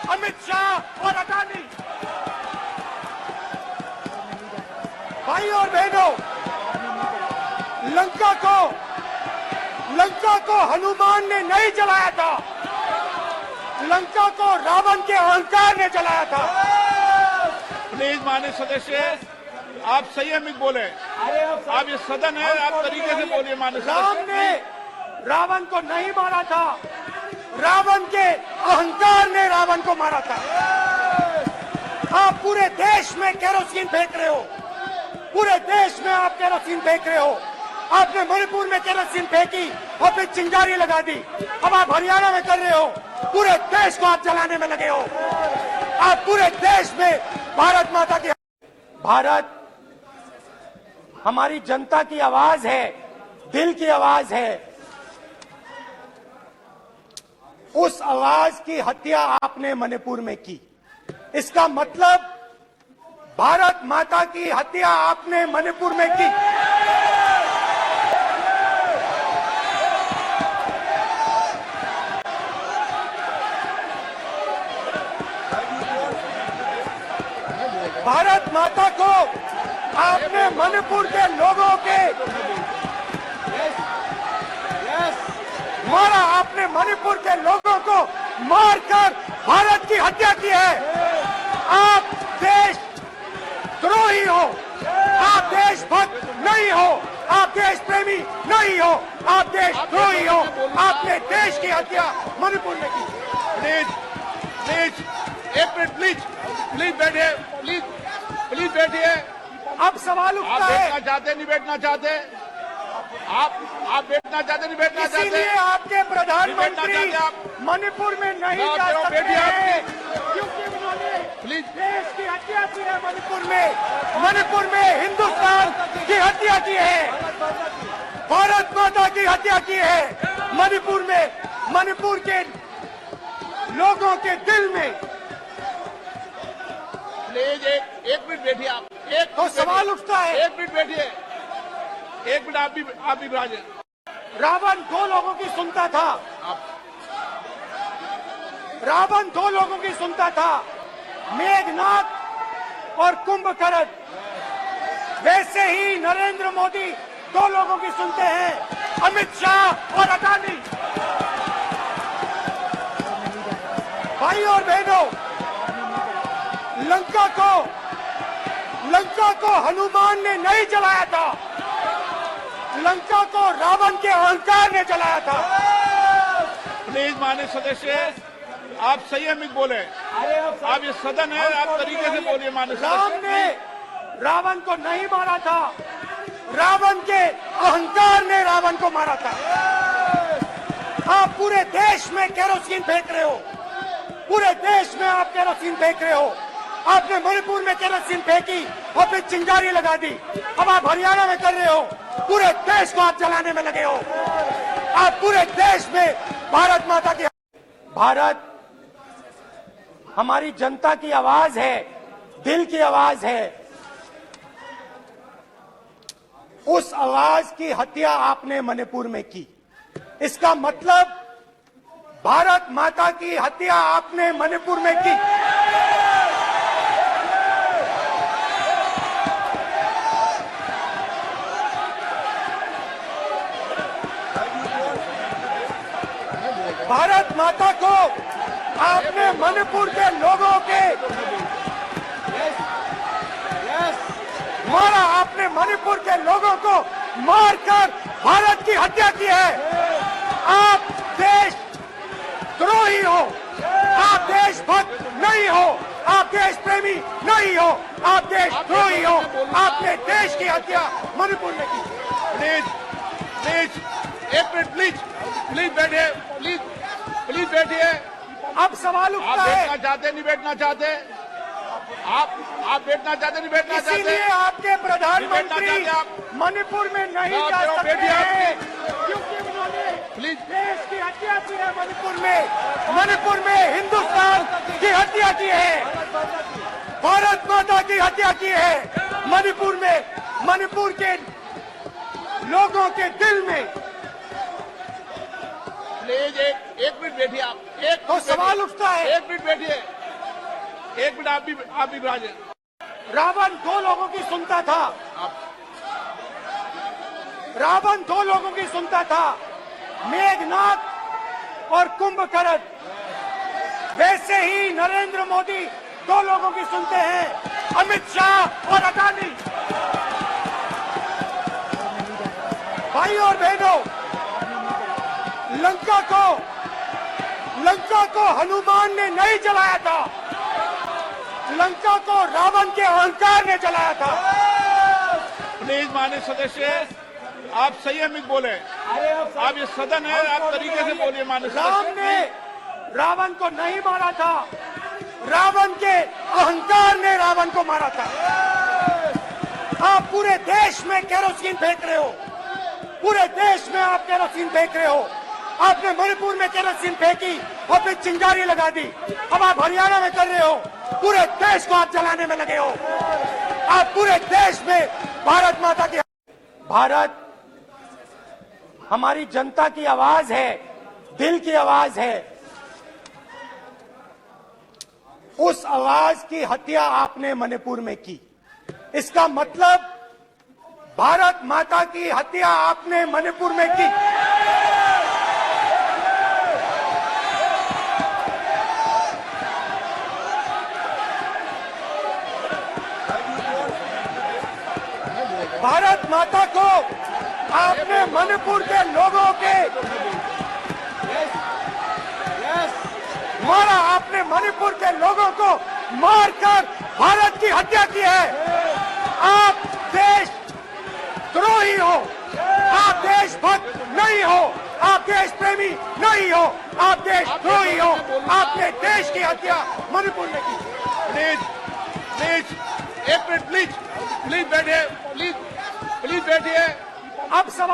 अमित शाह और अडानी। भाई और बहनों, लंका को हनुमान ने नहीं जलाया था, लंका को रावण के अहंकार ने जलाया था। प्लीज माननीय सदस्य, आप संयमित बोले। आप ये सदन है, आप तरीके से बोलिए। माननीय राम ने रावण को नहीं मारा था, रावण के अहंकार ने रावण को मारा था। आप पूरे देश में केरोसिन फेंक रहे हो, पूरे देश में आप केरोसिन फेंक रहे हो। आपने मणिपुर में केरोसिन फेंकी और फिर चिंगारी लगा दी। अब आप हरियाणा में कर रहे हो, पूरे देश को आप जलाने में लगे हो। आप पूरे देश में भारत माता की, भारत हमारी जनता की आवाज है, दिल की आवाज है। उस आवाज की हत्या आपने मणिपुर में की। इसका मतलब भारत माता की हत्या आपने मणिपुर में की। भारत माता को आपने मणिपुर के लोगों के मारा, आपने मणिपुर के लोगों को मारकर भारत की हत्या की है। आप देश द्रोही हो, आप देशभक्त नहीं हो, आप देश प्रेमी नहीं हो, आप देश द्रोही हो। आपने देश की हत्या मणिपुर में की। प्लीज एक मिनट, प्लीज बैठिए, प्लीज बैठिए। अब सवाल उठता आप है, बैठना चाहते नहीं बैठना चाहते, आप बैठना चाहते नहीं बैठना चाहते, इसीलिए आपके प्रधानमंत्री मणिपुर में नहीं जा सकते हैं, क्योंकि उन्होंने प्लीज देश की हत्या की है। मणिपुर में हिंदुस्तान की हत्या की है, भारत माता की हत्या की है। मणिपुर के लोगों के दिल में। प्लीज एक मिनट बैठिए। आप एक तो सवाल उठता है, एक मिनट बैठिए, एक मिनट आप भी बैठिए। रावण दो लोगों की सुनता था, रावण दो लोगों की सुनता था, मेघनाथ और कुंभकर्ण। वैसे ही नरेंद्र मोदी दो लोगों की सुनते हैं, अमित शाह और अडानी। भाई और बहनों, लंका को हनुमान ने नहीं जलाया था, लंका को रावण के अहंकार ने जलाया था। प्लीज माननीय सदस्य, आप संयमित बोले। आप ये सदन है, आप तरीके से बोलिए। माननीय राम ने रावण को नहीं मारा था, रावण के अहंकार ने रावण को मारा था। आप पूरे देश में केरोसिन फेंक रहे हो, पूरे देश में आप केरोसिन फेंक रहे हो। आपने मणिपुर में केरोसिन फेंकी और फिर चिंगारी लगा दी। अब आप हरियाणा में कर रहे हो, पूरे देश को आप जलाने में लगे हो। आप पूरे देश में भारत माता की, भारत हमारी जनता की आवाज है, दिल की आवाज है। उस आवाज की हत्या आपने मणिपुर में की। इसका मतलब भारत माता की हत्या आपने मणिपुर में की। भारत माता को आपने मणिपुर के लोगों के मारा, आपने मणिपुर के लोगों को मारकर भारत की हत्या की है। आप देश द्रोही हो, आप देशभक्त नहीं हो, आप देश प्रेमी नहीं हो, आप देश द्रोही हो। आपने देश की हत्या मणिपुर में की। प्लीज एक मिनट, प्लीज बैठिए, प्लीज बैठिए। अब सवाल आप उठता है, बैठना चाहते नहीं बैठना चाहते, आप बैठना चाहते नहीं बैठना चाहते, इसीलिए आपके प्रधानमंत्री मणिपुर में नहीं जा सकते हैं, क्योंकि उन्होंने प्लीज देश की हत्या की है। मणिपुर में हिंदुस्तान की हत्या की है, भारत माता की हत्या की है। मणिपुर के लोगों के दिल में। प्लीज एक मिनट बैठिए। आप तो सवाल उठता है, एक मिनट बैठिए। एक मिनट आप भी विराजे। रावण दो लोगों की सुनता था, रावण दो लोगों की सुनता था, मेघनाथ और कुंभकर्ण। वैसे ही नरेंद्र मोदी दो लोगों की सुनते हैं, अमित शाह और अडानी। भाई और बहनों, लंका को हनुमान ने नहीं जलाया था, लंका को रावण के अहंकार ने जलाया था। प्लीज माननीय सदस्य, आप संयमित बोले। आप ये सदन है, आप तरीके से बोलिए। माननीय राम सदस्य, ने रावण को नहीं मारा था, रावण के अहंकार ने रावण को मारा था। आप पूरे देश में केरोसिन फेंक रहे हो, पूरे देश में आप केरोसिन फेंक रहे हो। आपने मणिपुर में केरोसिन फेंकी और फिर चिंगारी लगा दी। अब आप हरियाणा में कर रहे हो, पूरे देश को आप जलाने में लगे हो। आप पूरे देश में भारत माता की, भारत हमारी जनता की आवाज है, दिल की आवाज है। उस आवाज की हत्या आपने मणिपुर में की। इसका मतलब भारत माता की हत्या आपने मणिपुर में की। भारत माता को आपने मणिपुर के लोगों के मारा, आपने मणिपुर के लोगों को मारकर भारत की हत्या की है। आप देशद्रोही हो, आप देशभक्त नहीं हो, आप देश प्रेमी नहीं हो, आप देशद्रोही हो। आपने देश की हत्या मणिपुर में की। प्लीज एक मिनट, प्लीज बैठिए, प्लीज बैठिए। अब सवाल